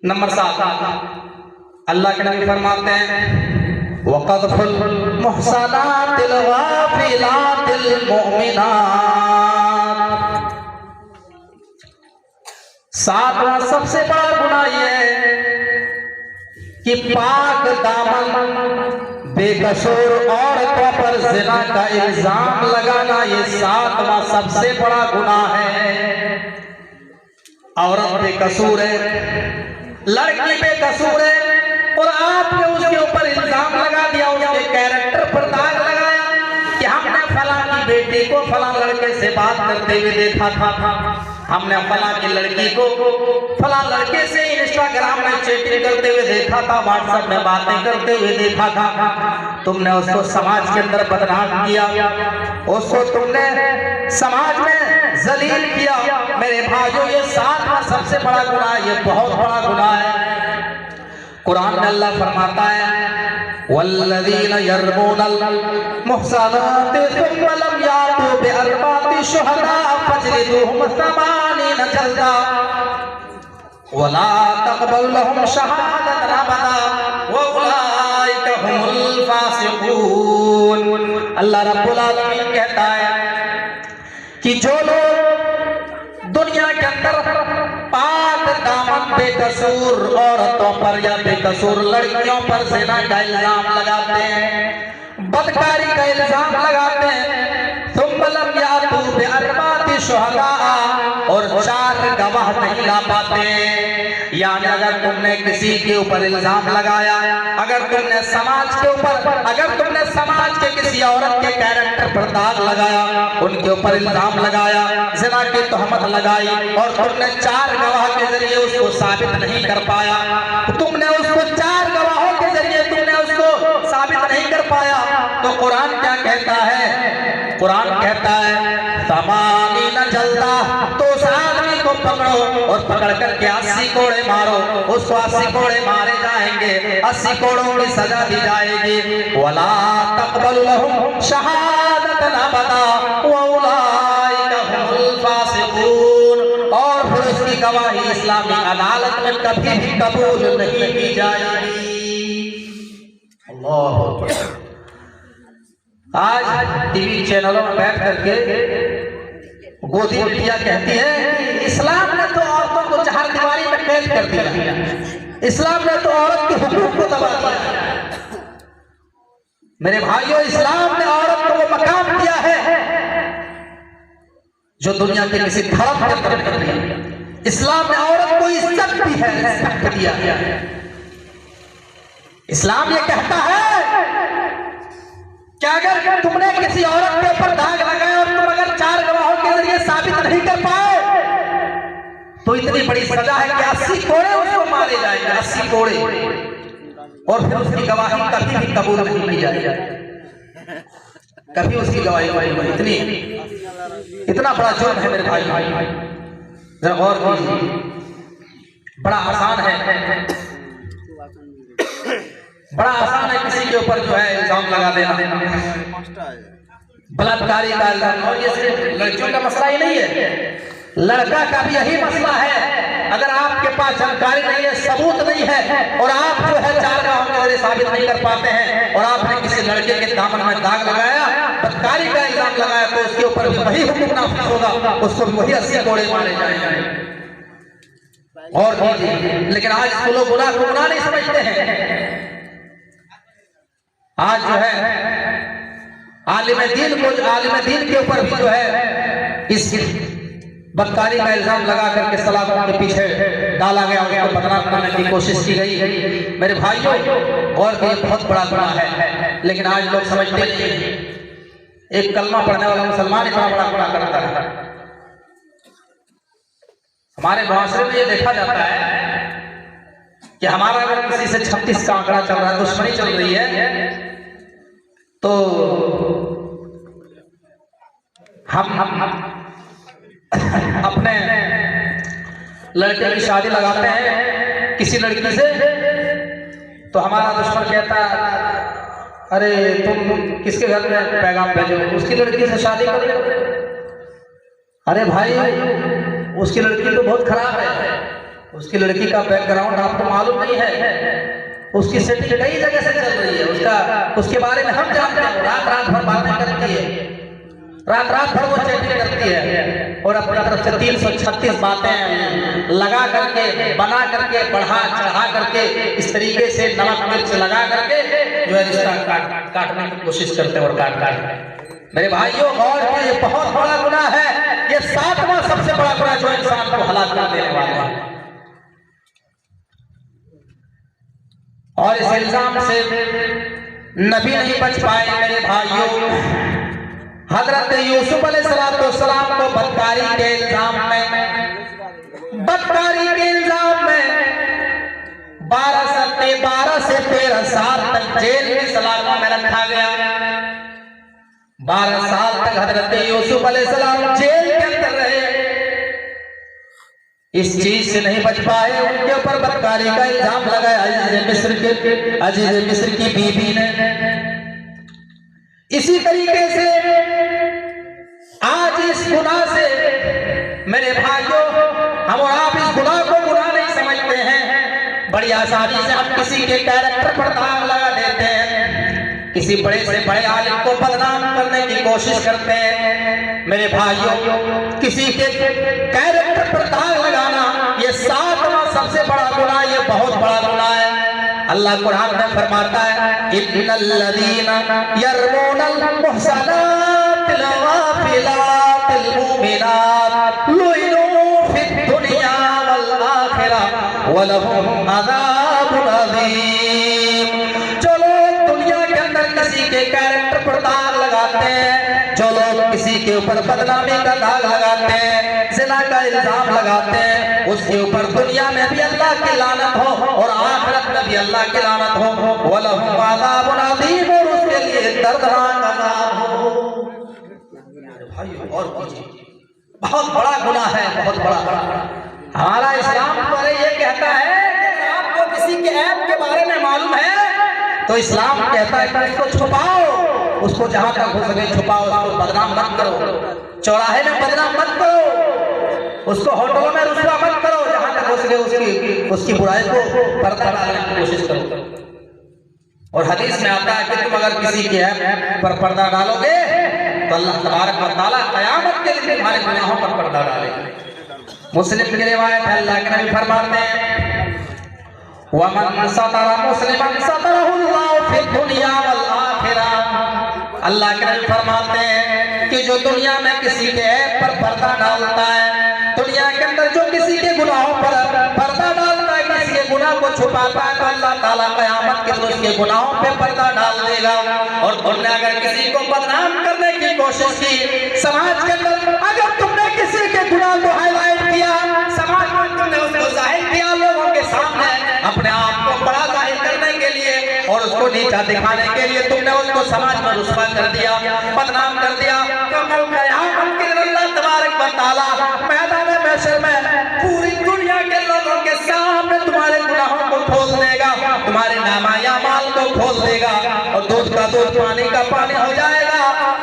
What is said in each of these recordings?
Number 7, अल्लाह के नबी फरमाते हैं वक़ज़फ़ुल मुहसनातिल गाफ़िलातिल मुमिनात। 7वां सबसे बड़ा गुनाह यह है कि पाक दामन बेकसूर औरतों पर ज़िना का इल्जाम लगाना, ये 7वां सबसे बड़ा गुनाह है। औरत बेकसूर है, लड़की बेकसूर है और आपने उसके ऊपर इल्जाम लगा दिया, उसके कैरेक्टर पर दाग लगाया कि हमने फलां की बेटी को फलां लड़के से बात करते हुए देखा था, हमने फलां की लड़की को फलां लड़के से इंस्टाग्राम में चैटिंग करते हुए देखा था, व्हाट्सएप में बातें करते हुए देखा था। तुमने उसको समाज के अंदर बदनाम किया, उसको तुमने समाज में जलील किया। मेरे भाइयों, ये 7वां सबसे बड़ा गुनाह, ये बहुत बड़ा गुनाह है। कुरान में अल्लाह फरमाता है वल्लज़ीना यर्मूनल मुहसनाति सुम्मा लम यातू बिअरबाति शुहदा फजलिदूहुम 80 जल्दा वला तक़बल लहुम शहादतन अबदा व उलाइका हुमुल फासिकून। अल्लाह रब्बुल आलमीन कहता है कि जो लोग दुनिया के अंदर पाक दामन बेकसूर औरतों पर या बेकसूर लड़कियों पर ज़िना का इल्जाम लगाते हैं, बदकारी का इल्जाम लगाते हैं, सुम्मा लम यातू बिअरबाति शुहदा, और 4 गवाह नहीं ला पाते। यानी अगर तुमने किसी के ऊपर इल्जाम लगाया, अगर तुमने समाज के ऊपर, अगर तुमने समाज के किसी औरत के कैरेक्टर पर दाग लगाया, उनके ऊपर इल्जाम लगाया, ज़िना की तोहमत लगाई और तुमने 4 गवाह के जरिए उसको साबित नहीं कर पाया, तुमने उसको 4 गवाहों के जरिए तुमने उसको साबित नहीं कर पाया, तो कुरान क्या कहता है? कुरान कहता है 80 जल्दा, तो उस आदमी को पकड़ो और पकड़ करके 80 कोड़े मारो, उसको 80 कोड़े मारे जाएंगे, 80 कोड़ों की सजा दी जाएगी। वला तक़बल लहुम शहादतन अबदा व उलाइका हुमुल फासिकून, और फिर उसकी गवाही इस्लामी अदालत में कभी भी कबूल नहीं की जाएगी। अल्लाह आज टीवी चैनलों में बैठ करके गोदी बिटिया कहती है कि इस्लाम ने तो औरतों को चार दीवारी में कैद कर दिया, इस्लाम ने तो औरत के हुकूक को दबा दिया। मेरे भाइयों, इस्लाम ने औरत को वो मकाम दिया है जो दुनिया के किसी धर्म के अंदर नहीं दिया। इस्लाम ने औरत को इज्जत दी है, रिस्पेक्ट दिया है। इस्लाम ये कहता है कि अगर तुमने किसी औरत के ऊपर दाग लगाया और तुम अगर 4 गवाहों के जरिए साबित नहीं कर पाए, तो इतनी बड़ी सजा है कि 80 कोड़े उसको मारे जाएंगे, 80 कोड़े, और फिर उसकी गवाही कभी भी कबूल नहीं की जाएगी, कभी उसकी गवाही इतनी इतना बड़ा जुर्म है मेरे भाई। जरा गौर कीजिए, बड़ा आसान है, बड़ा आसान है किसी के ऊपर जो है इल्जाम लगा देना, बलात्कारी का इल्जाम। और ये सिर्फ लड़कियों का मसला ही नहीं है, लड़का का भी यही मसला है। अगर आपके पास जानकारी नहीं है, सबूत नहीं है, और आप जो है 4 गवाहों के जरिए साबित नहीं कर पाते हैं, और आपने किसी लड़के के दामन में दाग लगाया, बदकारी का इल्जाम लगाया, तो उसके ऊपर भी वही हुक्म नाफिज होगा, उसको भी वही 80 कोड़े मारे जाएंगे। और लेकिन आज इसको लोग गुनाह को गुनाह नहीं समझते हैं। आज जो है आलिम दीन के ऊपर भी जो है इस बदकारी का इल्जाम लगा करके सलाखों के पीछे डाला गया, उसको बदनाम करने की कोशिश की गई। मेरे भाइयों, और भी बहुत बड़ा गुनाह है, लेकिन आज लोग समझते नहीं। एक कलमा पढ़ने वाला मुसलमान इतना बड़ा गुनाह करता है। हमारे मुआशरे में ये देखा जाता है कि हमारा अगर किसी से 36 का आंकड़ा चल रहा है, दुश्मनी चल रही है, तो हम अपने लड़के की शादी लगाते हैं किसी लड़की से, तो हमारा दुश्मन कहता है अरे तुम किसके घर में पैगाम भेजो, उसकी लड़की से शादी कर लो। अरे भाई, उसकी लड़की तो बहुत खराब है, उसकी लड़की का बैकग्राउंड आपको मालूम नहीं है, उसकी सेटिंग कई जगह से चल रही है, उसके बारे में हम जानते हैं। रात रात भर बातें करती है, रात रात भर वो चैटिंग करती है और अपनी तरफ से 336 बातें लगा करके, बना करके, बढ़ा चढ़ा करके, इस तरीके से नमक मिर्च लगा करके जो है रिश्ता काटने की कोशिश करते हैं और काट। मेरे भाइयों गौर कीजिए, ये बहुत बड़ा गुनाह है। ये 7वां सबसे बड़ा गुनाह जो इंसान को हलाक कर देने वाला है। और इस इल्जाम से नबी नहीं बच पाए मेरे भाइयों। हजरत यूसुफ अलैहिस्सलाम को बदकारी के इल्जाम में 12 से 13 साल तक जेल की सलाखों में रखा गया। 12 साल तक हजरत यूसुफ अलैहिस्सलाम जेल के अंदर रहे। इस चीज से नहीं बच पाए, उनके ऊपर बदकारी का इल्जाम लगाया अजीज मिस्र की बीबी ने। इसी तरीके से आज इस गुनाह से मेरे भाइयों, हम और आप इस गुनाह को गुनाह नहीं समझते हैं। बड़ी आसानी से हम किसी के कैरेक्टर पर दाग लगा देते हैं, किसी बड़े से बड़े आलिम को बदनाम करने की कोशिश करते हैं। मेरे भाइयों, किसी के कैरेक्टर पर दाग लगाना ये 7वां सबसे बड़ा गुनाह, ये बहुत बड़ा गुनाह है। अल्लाह कुरान में फरमाता है इन्नल्लज़ीना यरमूनल मुहसनातिल गाफिलातिल मुमिनात लुइनु फिद दुनिया वल आखिरह वलहुम अज़ाबुन अज़ीम। जो लोग दुनिया के अंदर किसी के कैरेक्टर पर दाग लगाते हैं, जो लोग किसी के ऊपर बदनामी का दाग लगाते हैं, ज़िना का इल्जाम लगाते हैं, उसके ऊपर दुनिया में भी अल्लाह की लानत हो और आखिरत में भी अल्लाह की लानत हो। वलहुम अज़ाबुन अज़ीम, और उसके लिए दर्दनाक अज़ाब हो। भाई और कीजिए, बहुत बड़ा गुनाह है, बहुत बड़ा। हमारा इस्लाम तो ये कहता है कि आपको किसी के ऐब के बारे में मालूम है तो इस्लाम कहता है कि इसको छुपाओ, उसको जहां तक हो सके छुपाओ, उसको बदनाम मत करो, चौराहे में बदनाम मत करो, उसको होटलों में रुसवा मत करो, जहां तक हो सके उसकी बुराई को पर्दा डालने की कोशिश करो। और हदीस में आता है कि तुम अगर किसी के ऐब पर पर्दा डालोगे तो अल्लाह तबारक व तआला क़यामत के दिन तुम्हारे गुनाहों पर पर्दा डालेगा। मुस्लिम की रिवायत है, अल्लाह के नबी फरमाते हैं वमन सतरा मुस्लिमन सतरहुल्लाहु फिद दुनिया वल आखिरह। अल्लाह के नबी फरमाते हैं कि जो दुनिया में किसी के ऐब पर पर्दा डालता है, दुनिया के अंदर जो किसी के गुनाहों पर पर्दा डालता है, किसी के गुनाह को छुपाता है, तो अल्लाह ताला क़यामत के दिन उसके गुनाहों पे पर्दा डाल देगा। और तुमने अगर किसी को बदनाम करने की कोशिश की समाज के अंदर, अगर तुमने किसी के गुनाह को हाईलाइट किया, समाज में तुमने उसको जाहिर किया लोगों के सामने, अपने आप को बड़ा जाहिर करने के लिए और उसको नीचा दिखाने के लिए तुमने उसको समाज में रुस्वा कर दिया, बदनाम कर दिया, तो कल क़यामत के दिन अल्लाह तबारक व तआला मैदान महशर में पूरी दुनिया के लोगों के सामने तुम्हारे गुनाहों को खोल देगा, तुम्हारे नामाए अमाल को खोल देगा, और दूध का दूध पानी का पानी हो जाएगा,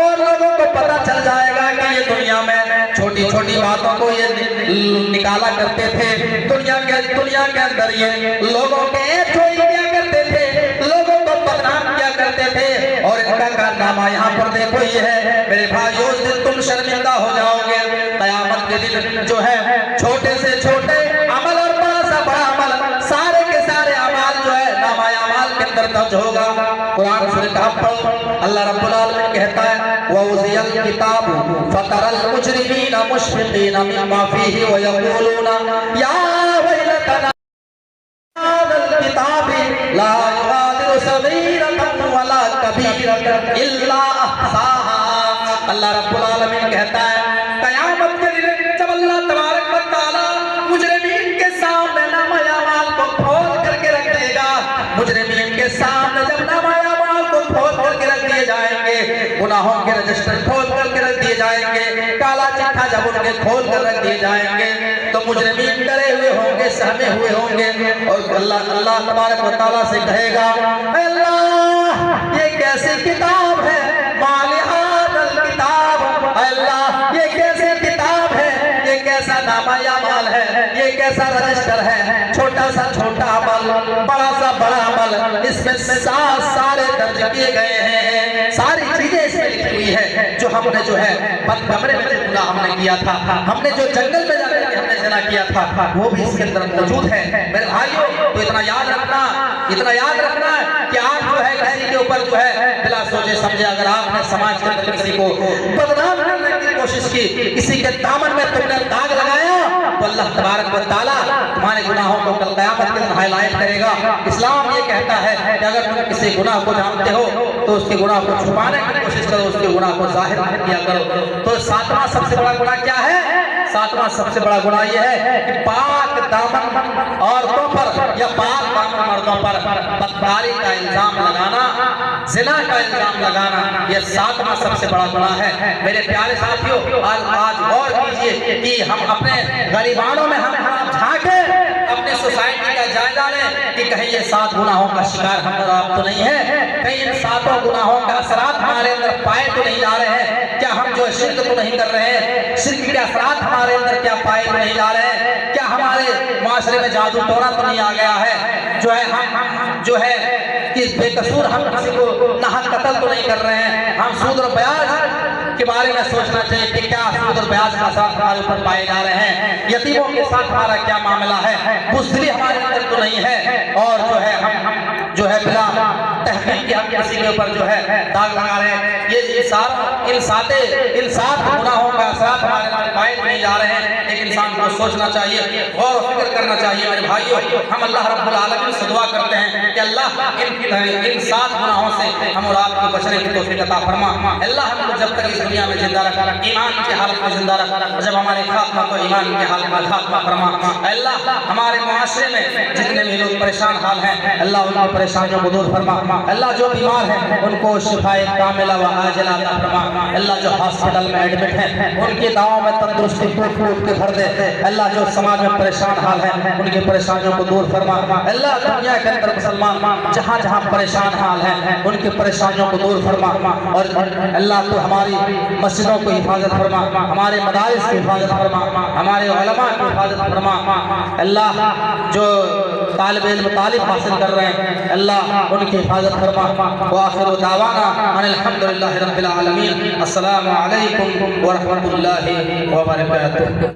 और लोगों को पता चल जाएगा कि ये दुनिया में छोटी छोटी बातों को ये निकाला करते थे, दुनिया के अंदर ये लोगों के चोरी किया करते थे, लोगों को बदनाम किया करते थे, और इनका कारनामा यहाँ पर देखो ये है। मेरे भाइयों, उस दिन तुम शर्मिंदा हो जाओगे। क़यामत के दिन जो है छोटे से छोटे अमल और बड़ा सा बड़ा अमल, सारे के सारे अमाल जो है नामाए अमाल के अंदर दर्ज होगा। कुरान सूरह कहफ पर अल्लाह रब्बुल आलमीन कहता है वउज़ियल किताबु फतरल मुजरिमीना मुशफिकीना मिम्मा फीही व यक़ूलूना या वैलतना हाज़ल किताबि ला युगादिरु सगीरतन वला कबीरतन इल्ला अहसाहा। अल्लाह रब्बुल आलमीन कहता है क़यामत के दिन जब अल्लाह तबारक व तआला मुजरिमीन के सामने नामाए अमाल को खोल करके रख देगा, मुजरिमीन के सामने जब नामाए अमाल को खोल करके रख दिए जाएंगे, गुनाहों के रजिस्टर खोल करके रख दिए जाएंगे, काला चिट्ठा जब उनके खोल कर रख दिए जाएंगे, तो मुजरिमीन डरे हुए होंगे, सहमे हुए होंगे, और अल्लाह तबारक व तआला से कहेगा अल्लाह ये कैसी किताब है, माले हाज़ल किताब, अल्लाह ये कैसी किताब है, ये कैसा नामाए अमाल है, एक ऐसा रजिस्टर है, छोटा सा छोटा अमल, बड़ा सा बड़ा अमल, इसमें सारे दर्ज किए गए हैं, सारी चीजें इसमें लिखी हुई है। जो हमने जो है कमरे में जो गुनाह हमने किया था, हमने जो जंगल में जाकर के हमने ज़िना किया था, वो भी इसके अंदर मौजूद है। मेरे भाइयों, तो इतना याद रखना कि आप जो है किसी के ऊपर जो है बिना सोचे समझे अगर आपने समाज के अंदर किसी को बदनाम करने की कोशिश की, किसी के दामन में तुमने दाग लगाया, तो अल्लाह तबारक व तआला तुम्हारे गुनाहों को कल क़यामत के दिन हाईलाइट करेगा। इस्लाम ये कहता है कि अगर तुम किसी गुनाह को जानते हो तो उसके गुनाह को छुपाने की कोशिश करो, उसके गुनाह को जाहिर किया करो। तो सातवां सबसे बड़ा गुनाह क्या है? सातवां सबसे बड़ा गुनाह यह है कि पाक दामन औरतों पर या पाक दामन मर्दों पर बदकारी का इल्जाम लगाना, ज़िना का इल्जाम लगाना, यह सातवां सबसे बड़ा गुनाह है। मेरे प्यारे साथियों, आज गौर कीजिए कि हम अपने गरीबानों में हम झांके, अपने सोसाइटी का जायजा लें कि कहीं ये 7 गुनाहों का शिकार हम और आप तो नहीं है, कहीं इन 7 गुनाहों का असरात हमारे अंदर पाए तो नहीं जा रहे हैं। क्या हम जो शिर्क तो नहीं कर रहे हैं? शिर्क के असरात हमारे अंदर क्या पाए तो नहीं जा रहे हैं? क्या हमारे माशरे में जादू टोना तो नहीं आ गया है? जो है हम जो है कि बेकसूर हम किसी को नाहक कत्ल तो नहीं कर रहे हैं? हम सूद और ब्याज के बारे में सोचना चाहिए कि क्या सूद और ब्याज का असर हमारे ऊपर पाए जा रहे हैं? यतीमों के साथ हमारा क्या मामला है? बुज़दिली हमारे अंदर तो नहीं है? और जो है हम जो है बिना तहकीक के हम किसी के ऊपर जो है दाग लगा रहे हैं। ये इन 7 गुनाहों का असर हमारे अंदर पाए नहीं जा रहे हैं। एक इंसान को सोचना चाहिए, गौर और फिक्र करना चाहिए। मेरे भाइयों, हम अल्लाह रब्बुल आलमीन से दुआ करते हैं कि अल्लाह इन 7 गुनाहों से हम और आपको बचने की तौफीक अता फरमा। अल्लाह हमको जब तक इस दुनिया में जिंदा रखा, ईमान की हालत में जिंदा रखा, जब हमारे खात्मा को ईमान की हालत में खात्मा फरमा। अल्लाह हमारे मुआशरे में जितने भी लोग परेशान हाल हैं, अल्लाह उनकी परेशानियों को दूर फरमा। अल्लाह जो बीमार हैं उनको शिफाए कामिला व आजिला अता फरमा। अल्लाह जो हॉस्पिटल में एडमिट हैं उनकी दवाओं में तंदुरुस्ती फूट के भर दे। अल्लाह जो समाज में परेशान हाल हैं उनकी परेशानियों को दूर फरमा। अल्लाह दुनिया के अंदर मुसलमान जहाँ जहाँ परेशान हाल हैं उनकी परेशानियों को दूर फरमा। और अल्लाह तो हमारी मस्जिदों को हिफाजत फरमा, हमारे मदारिस की हिफाजत फरमा, हमारे उलमा की हिफाजत फरमा। अल्लाह जो तालिब इल्म तालीम हासिल कर रहे हैं, अल्लाह उनकी हिफाजत फरमा। व आखिरु दावाना अनिल हम्दुलिल्लाहि रब्बिल आलमीन। अस्सलामु अलैकुम व रहमतुल्लाहि व बरकातुहू।